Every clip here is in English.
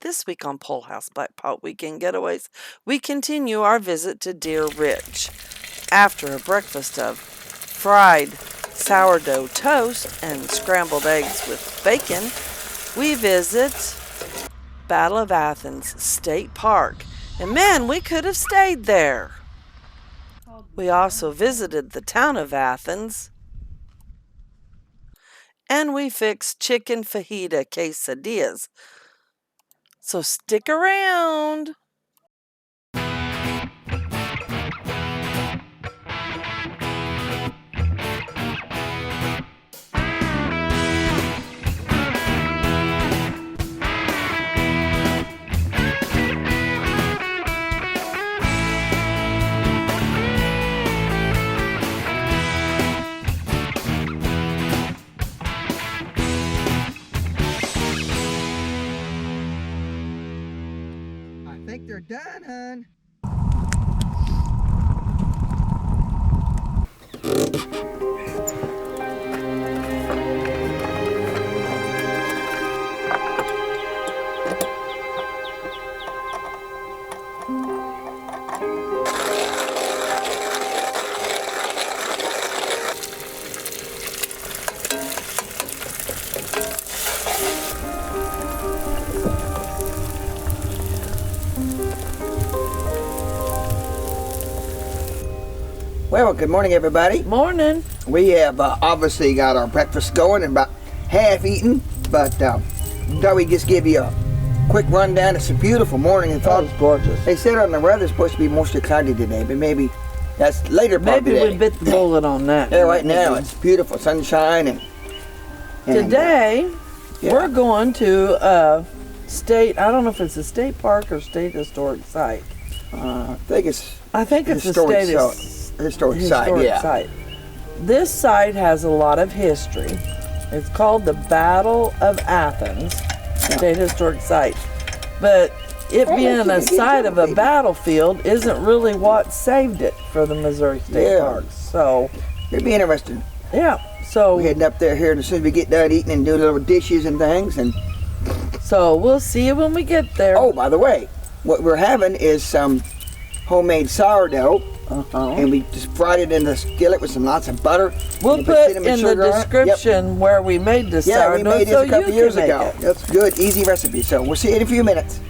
This week on Pole House Black Pot Weekend Getaways, we continue our visit to Deer Ridge. After a breakfast of fried sourdough toast and scrambled eggs with bacon, we visit Battle of Athens State Park. And man, we could have stayed there. We also visited the town of Athens. And we fixed Chicken Fajita Quesadillas. So stick around. I think they're done, hon. Well, good morning, everybody. Morning. We have obviously got our breakfast going and about half eaten, but thought we'd just give you a quick rundown. It's a beautiful morning. And It's gorgeous. They said on the weather's supposed to be mostly cloudy today, but maybe that's later part of the day. Maybe we bit the bullet on that. Yeah, right now it's beautiful sunshine and today yeah. we're going to a state, I don't know if it's a state park or state historic site. I think it's a state historic site. Yeah. site. This site has a lot of history. It's called the Battle of Athens State Historic Site. But it being a site of a battlefield isn't really what saved it for the Missouri State Parks. So it'd be interesting. Yeah. So we're heading up there here as soon as we get done eating and do little dishes and things, and so we'll see you when we get there. Oh, by the way, what we're having is some homemade sourdough. And we just fried it in the skillet with some lots of butter. We'll put in the description where we made the sourdough. Yeah, we made this a couple years ago. That's good, easy recipe. So we'll see you in a few minutes.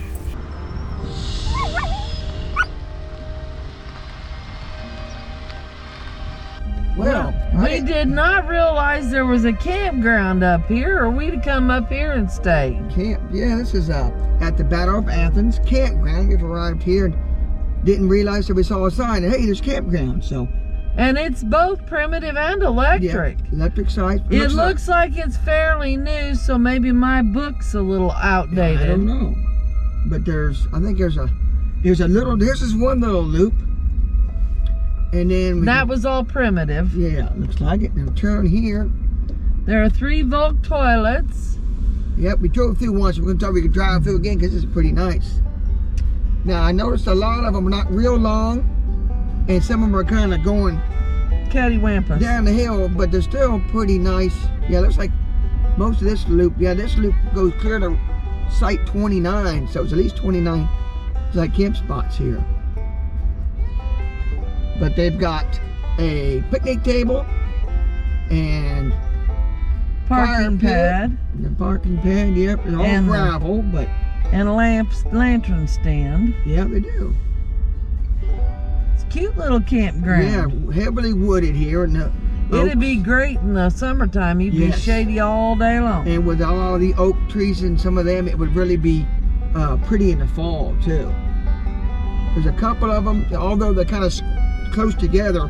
Well, we did not realize there was a campground up here, or we'd come up here and stay. Yeah, this is at the Battle of Athens campground. We've arrived here and didn't realize that we saw a sign. Hey, there's campground. So, and it's both primitive and electric. Yeah, electric site. It looks like it's fairly new, so maybe my book's a little outdated. I don't know, but I think there's this one little loop, and then that was all primitive. Yeah, looks like it. Now turn here. There are 3 Volk toilets. Yep, we drove through once. We're gonna try we could drive through again because it's pretty nice. Now, I noticed a lot of them are not real long, and some of them are kind of going cattywampus down the hill, but they're still pretty nice. Yeah, looks like most of this loop, this loop goes clear to site 29, so it's at least 29 like camp spots here. But they've got a picnic table and parking pad. The parking pad, yep, and all gravel, but and a lantern stand. Yeah, they do. It's a cute little campground. Yeah, heavily wooded here. And it'd be great in the summertime. You'd be shady all day long. And with all the oak trees and some of them, it would really be pretty in the fall too. There's a couple of them, although they're kind of close together,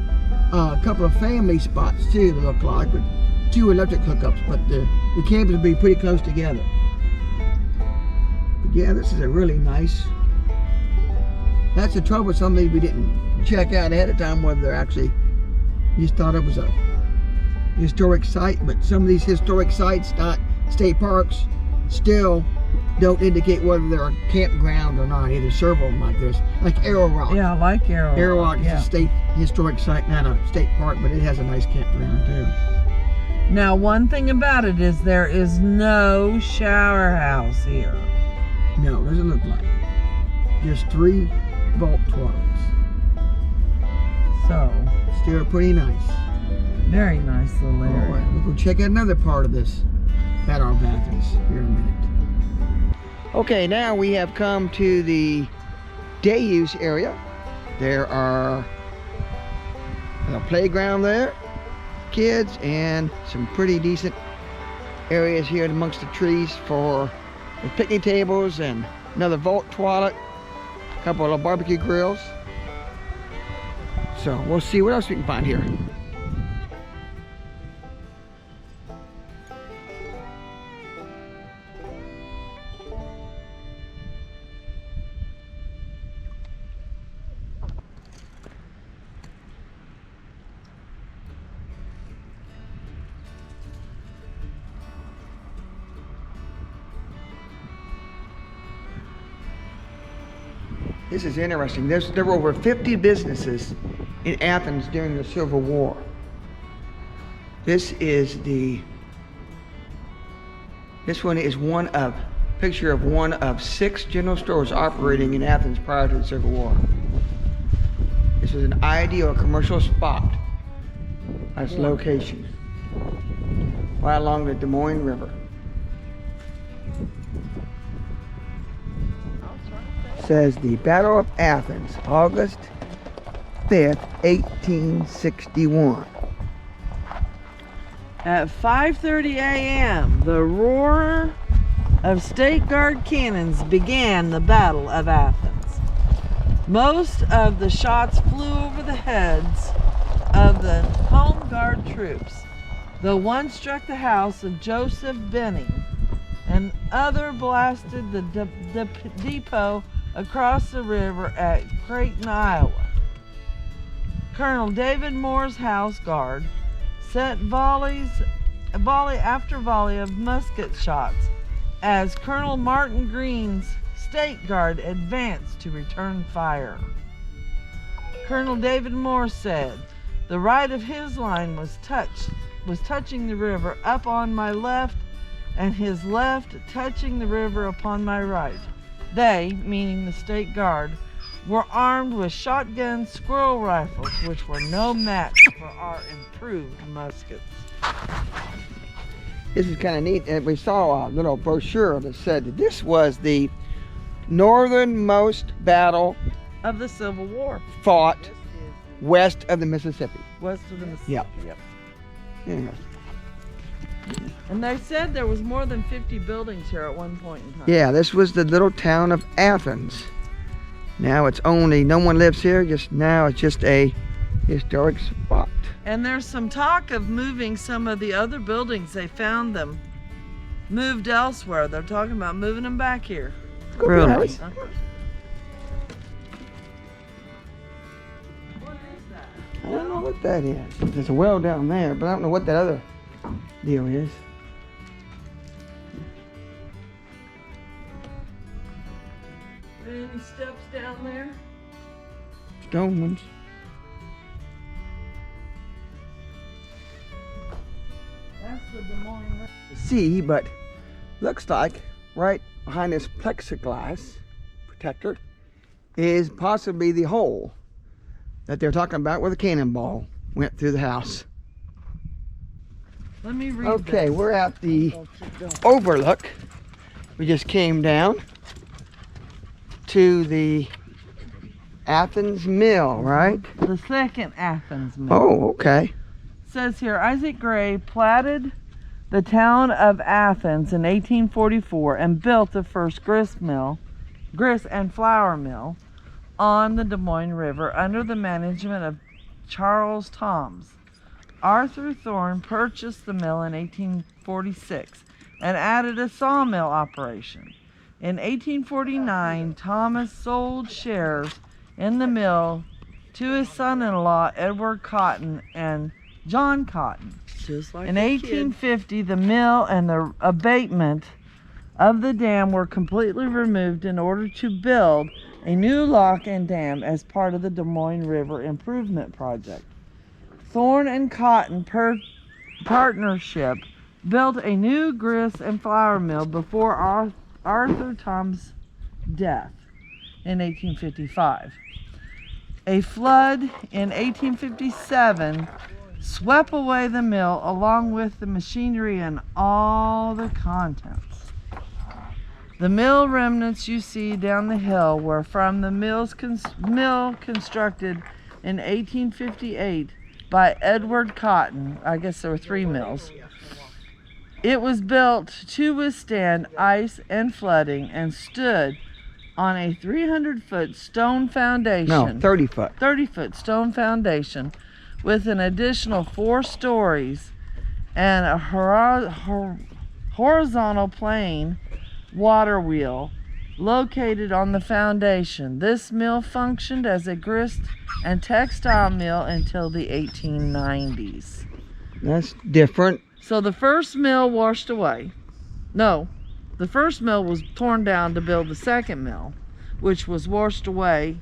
a couple of family spots too, they look like, but 2 electric hookups, but the campers would be pretty close together. Yeah, this is a really nice. That's the trouble with some of these we didn't check out ahead of time whether they're actually, you just thought it was a historic site, but some of these historic sites, not state parks, still don't indicate whether they're a campground or not. Either several of them like this, like Arrow Rock. Yeah, I like Arrow Rock. Arrow Rock is a state historic site, not a state park, but it has a nice campground too. Now, one thing about it is there is no shower house here. No, What does it look like? Just 3 vault toilets. So, Still pretty nice. very nice little All area. right, we'll go check out another part of this Battle of Athens here in a minute. Okay, now we have come to the day use area. There are a playground there, kids, and some pretty decent areas here amongst the trees for the picnic tables and another vault toilet, a couple of barbecue grills. So we'll see what else we can find here. This is interesting. There were over 50 businesses in Athens during the Civil War. This one is picture of one of 6 general stores operating in Athens prior to the Civil War. This was an ideal commercial spot at its location, right along the Des Moines River. Says the Battle of Athens, August 5th, 1861. At 5:30 a.m., the roar of State Guard cannons began the Battle of Athens. Most of the shots flew over the heads of the home guard troops, though one struck the house of Joseph Benning, and other blasted the depot across the river at Creighton, Iowa. Colonel David Moore's house guard sent volley after volley of musket shots as Colonel Martin Green's State Guard advanced to return fire. Colonel David Moore said, "The right of his line was touching the river up on my left, and his left touching the river upon my right. They," meaning the State Guard, "were armed with shotgun squirrel rifles, which were no match for our improved muskets." This is kind of neat. And we saw a little brochure that said that this was the northernmost battle Of the Civil War. fought west of the Mississippi. West of the Mississippi. Yep. Yep. Interesting. And they said there was more than 50 buildings here at one point in time. Yeah, this was the little town of Athens. Now no one lives here, now it's just a historic spot. And there's some talk of moving some of the other buildings. They found them moved elsewhere. They're talking about moving them back here. Really? What is that? I don't know what that is. There's a well down there, but I don't know what that other deal is. Any steps down there? Stone ones. That's the Des Moines River. See, but looks like right behind this plexiglass protector is possibly the hole that they're talking about where the cannonball went through the house. Let me read Okay, this. we're at the I'll keep going. overlook. We just came down to the Athens Mill, right? The second Athens mill. Oh, okay. Says here, Isaac Gray platted the town of Athens in 1844 and built the first grist and flour mill on the Des Moines River under the management of Charles Toms. Arthur Thorne purchased the mill in 1846 and added a sawmill operation. In 1849, Thomas sold shares in the mill to his son-in-law Edward Cotton and John Cotton. Just like In a kid. 1850, the mill and the abatement of the dam were completely removed in order to build a new lock and dam as part of the Des Moines River Improvement Project. Thorne and Cotton partnership built a new grist and flour mill before Arthur Toms death in 1855. A flood in 1857 swept away the mill along with the machinery and all the contents. The mill remnants you see down the hill were from the mill constructed in 1858 by Edward Cotton. I guess there were 3 mills. It was built to withstand ice and flooding and stood on a 300-foot stone foundation. No, 30 foot. 30-foot stone foundation with an additional 4 stories and a horizontal plane water wheel located on the foundation. This mill functioned as a grist and textile mill until the 1890s. That's different. So the first mill washed away. No, the first mill was torn down to build the second mill, which was washed away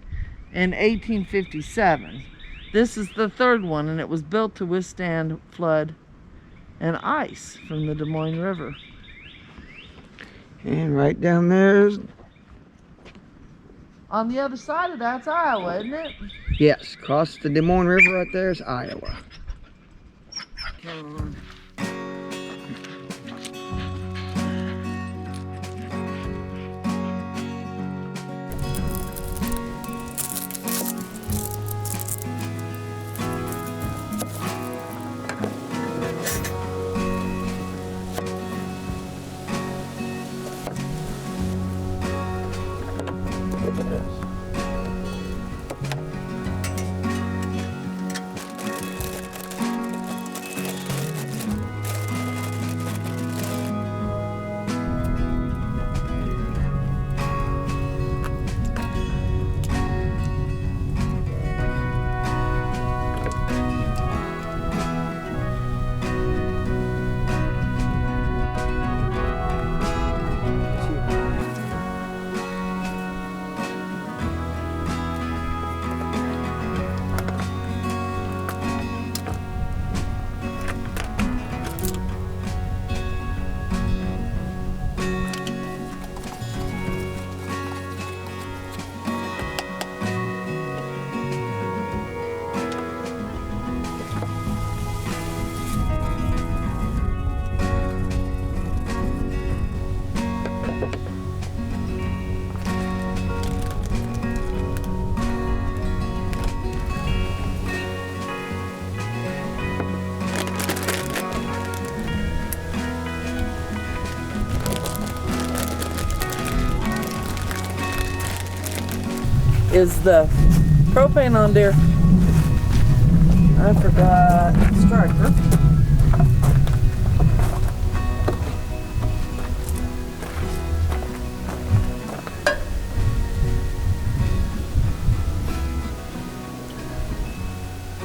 in 1857. This is the third one, and it was built to withstand flood and ice from the Des Moines River. And right down there's... On the other side of that's Iowa, isn't it? Yes, across the Des Moines River right there is Iowa. Come on. Is the propane on there? I forgot striker.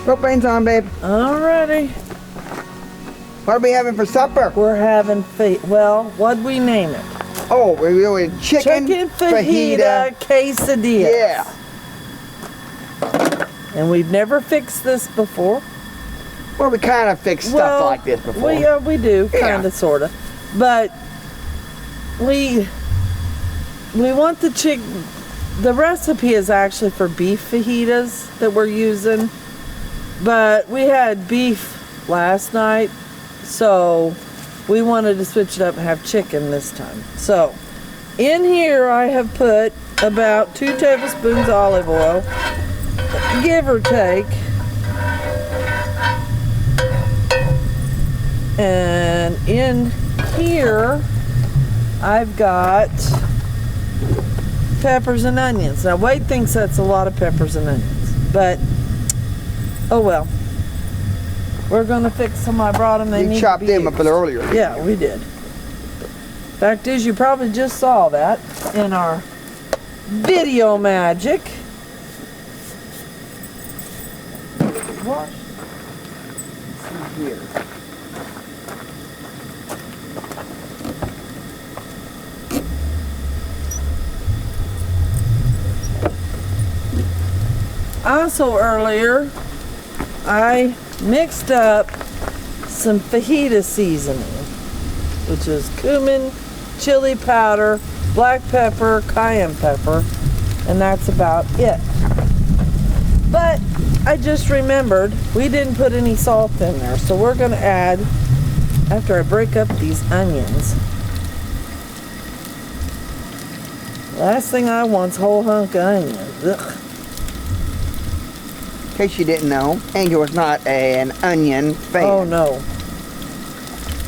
Propane's on, babe. Alrighty. What are we having for supper? We're having well, what'd we name it? Oh, we're doing chicken fajita quesadillas. Yeah. And we've never fixed this before. Well, we kind of fixed stuff like this before. We do, kind of, sort of. But we want the chicken. The recipe is actually for beef fajitas that we're using. But we had beef last night, so we wanted to switch it up and have chicken this time. So in here I have put about 2 tablespoons olive oil, give or take. And in here I've got peppers and onions. Now Wade thinks that's a lot of peppers and onions, but oh well. We're gonna fix them. I brought them. We chopped them up earlier. Yeah, we did. Fact is, you probably just saw that in our video magic. What? Let's see here. Also earlier, I mixed up some fajita seasoning, which is cumin, chili powder, black pepper, cayenne pepper, and that's about it. But I just remembered we didn't put any salt in there, so we're going to add, after I break up these onions, last thing I want's whole hunk of onions. Ugh. In case you didn't know, Angel was not an onion fan. Oh no.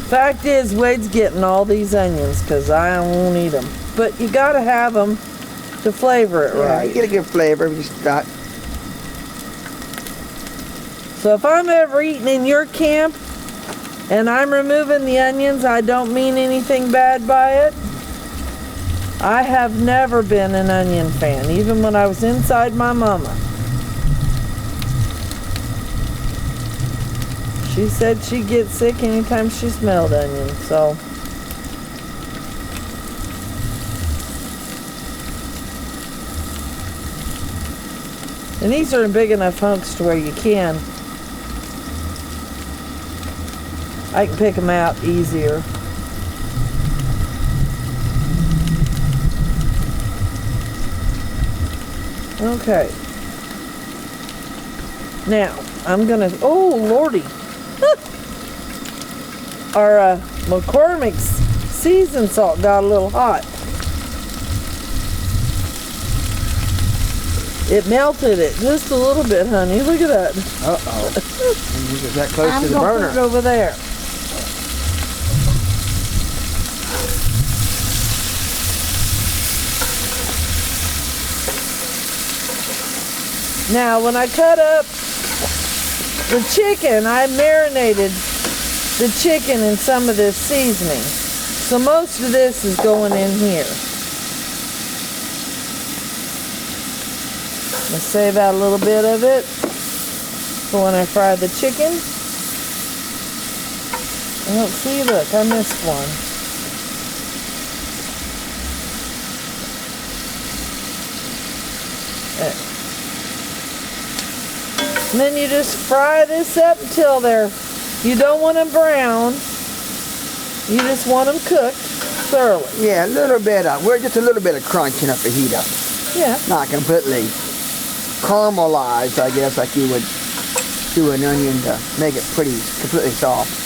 Fact is, Wade's getting all these onions because I won't eat them. But you gotta have them to flavor it right. You get a good flavor if you start. So if I'm ever eating in your camp and I'm removing the onions, I don't mean anything bad by it. I have never been an onion fan, even when I was inside my mama. She said she'd get sick anytime she smelled onions, so. And these are in big enough hunks to where you can. I can pick them out easier. Okay. Now, I'm gonna, oh lordy. Our McCormick's seasoned salt got a little hot. It melted it just a little bit, honey. Look at that. Uh-oh. Is that close to the I'm burner? gonna put it over there. Now, when I cut up the chicken, I marinated the chicken in some of this seasoning. So most of this is going in here. I'm gonna save out a little bit of it for when I fry the chicken. Oh, see, look, I missed one. There. And then you just fry this up until you don't want them brown. You just want them cooked thoroughly. Yeah, a little bit of, we're just a little bit of crunch enough to heat up. Yeah. Not completely caramelized, I guess, like you would do an onion to make it completely soft.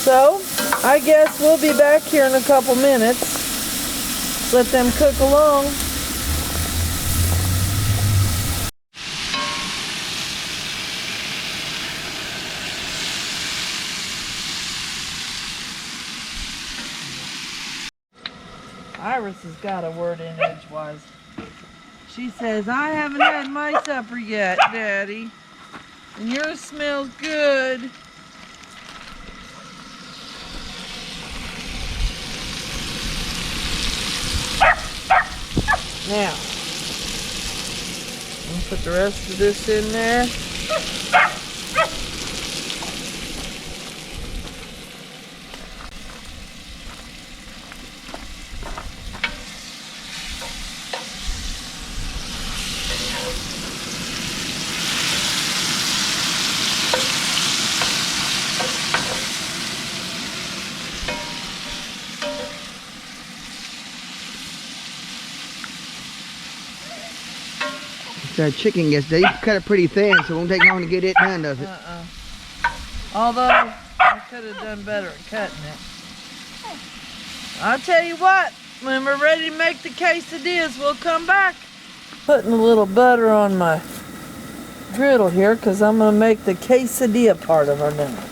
So, I guess we'll be back here in a couple minutes. Let them cook along. Iris has got a word in edgewise. She says, I haven't had my supper yet, Daddy. And yours smells good. Now, I'm gonna put the rest of this in there. That chicken gets, they cut it pretty thin, so it won't take long to get it done, does it? Although, I could have done better at cutting it. I'll tell you what, when we're ready to make the quesadillas, we'll come back. Putting a little butter on my griddle here, because I'm going to make the quesadilla part of our dinner.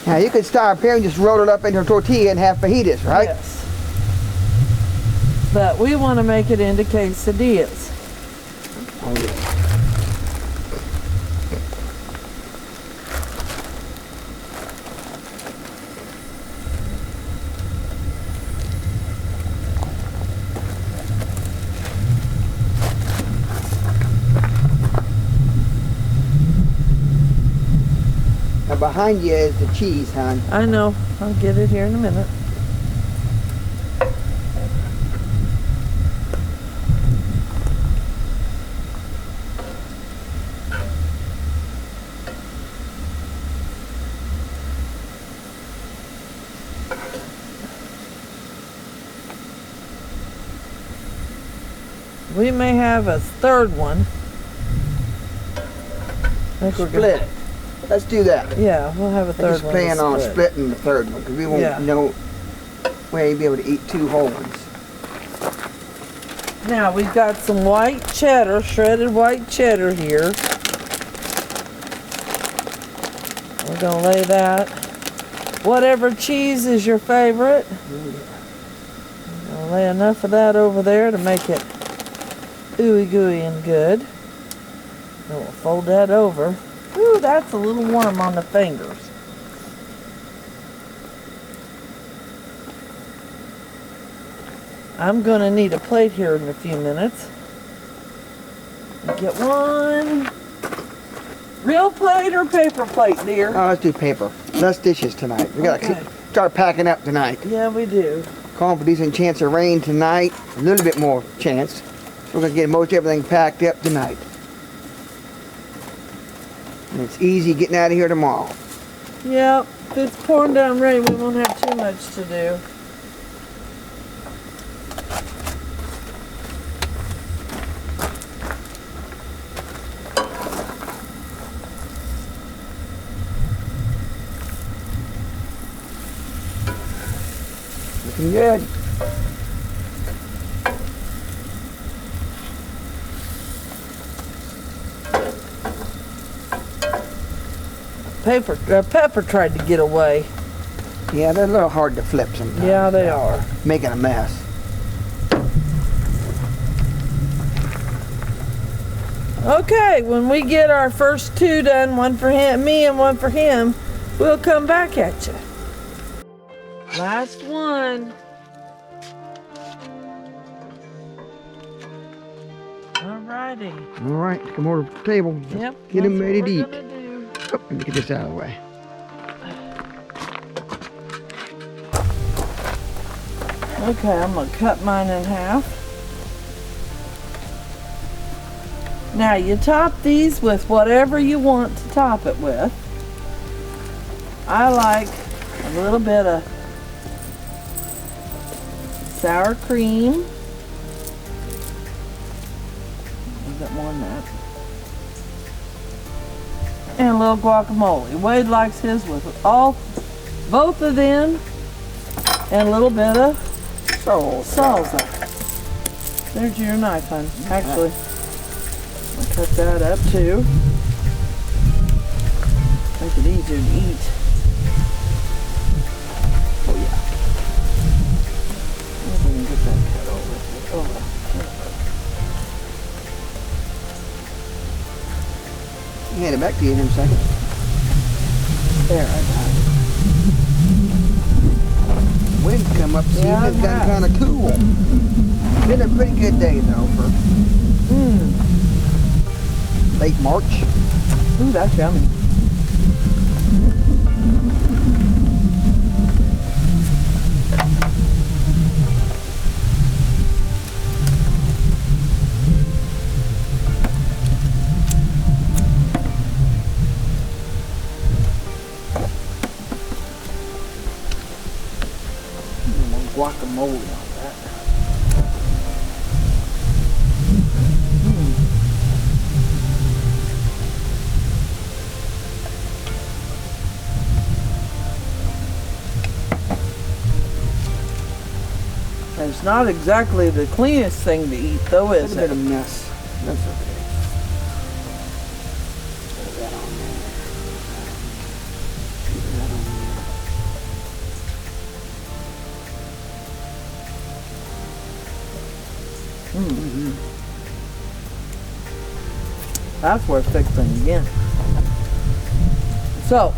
Now, you could start up here and just roll it up into a tortilla and have fajitas, right? Yes. But we want to make it into quesadillas. Oh, yeah. Now behind you is the cheese, hon. I know. I'll get it here in a minute. We may have a third one. I think we're Split it. Let's do that. Yeah, we'll have a I third just one. plan on split. splitting the third one because we won't know. We ain't be able to eat 2 whole ones. Now we've got some white cheddar, shredded white cheddar here. We're gonna lay that. Whatever cheese is your favorite. I'm gonna lay enough of that over there to make it ooey gooey and good. Then we'll fold that over. Ooh, that's a little warm on the fingers. I'm gonna need a plate here in a few minutes. Get one. Real plate or paper plate, dear? Oh, let's do paper. Less dishes tonight. We gotta start packing up tonight. Yeah, we do. Calling for decent chance of rain tonight. A little bit more chance. We're gonna get most everything packed up tonight. And it's easy getting out of here tomorrow. Yep, if it's pouring down rain, we won't have too much to do. Looking good. Pepper tried to get away. Yeah, they're a little hard to flip sometimes. Yeah, they are. Making a mess. Okay, when we get our first 2 done, one for me and one for him, we'll come back at you. Last one. Alrighty. All right, come over to the table. Yep. Get them ready to eat. Do. Oh, let me get this out of the way. Okay, I'm gonna cut mine in half. Now you top these with whatever you want to top it with. I like a little bit of sour cream. A bit more than that. And a little guacamole. Wade likes his with both of them, and a little bit of salsa. There's your knife, hon. Actually, I'll cut that up too. Make it easier to eat. Oh yeah. Maybe we can get that cut over. Hand it back to you in a second. There, I got it. Wind come up, see, Yeah, it's gotten kind of cool. Been a pretty good day though for late March. Ooh, that's yummy. Guacamole on that. It's not exactly the cleanest thing to eat, though, is It's a it? bit of a mess. That's okay. Put that on there. Put that on there. That's worth fixing again. So,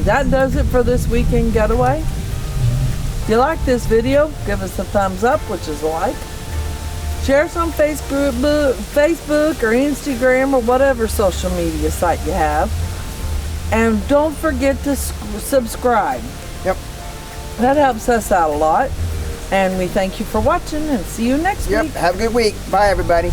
that does it for this weekend getaway. If you like this video, give us a thumbs up, which is a like. Share us on Facebook or Instagram or whatever social media site you have. And don't forget to subscribe. Yep. That helps us out a lot. And we thank you for watching and see you next week. Yep. Have a good week. Bye, everybody.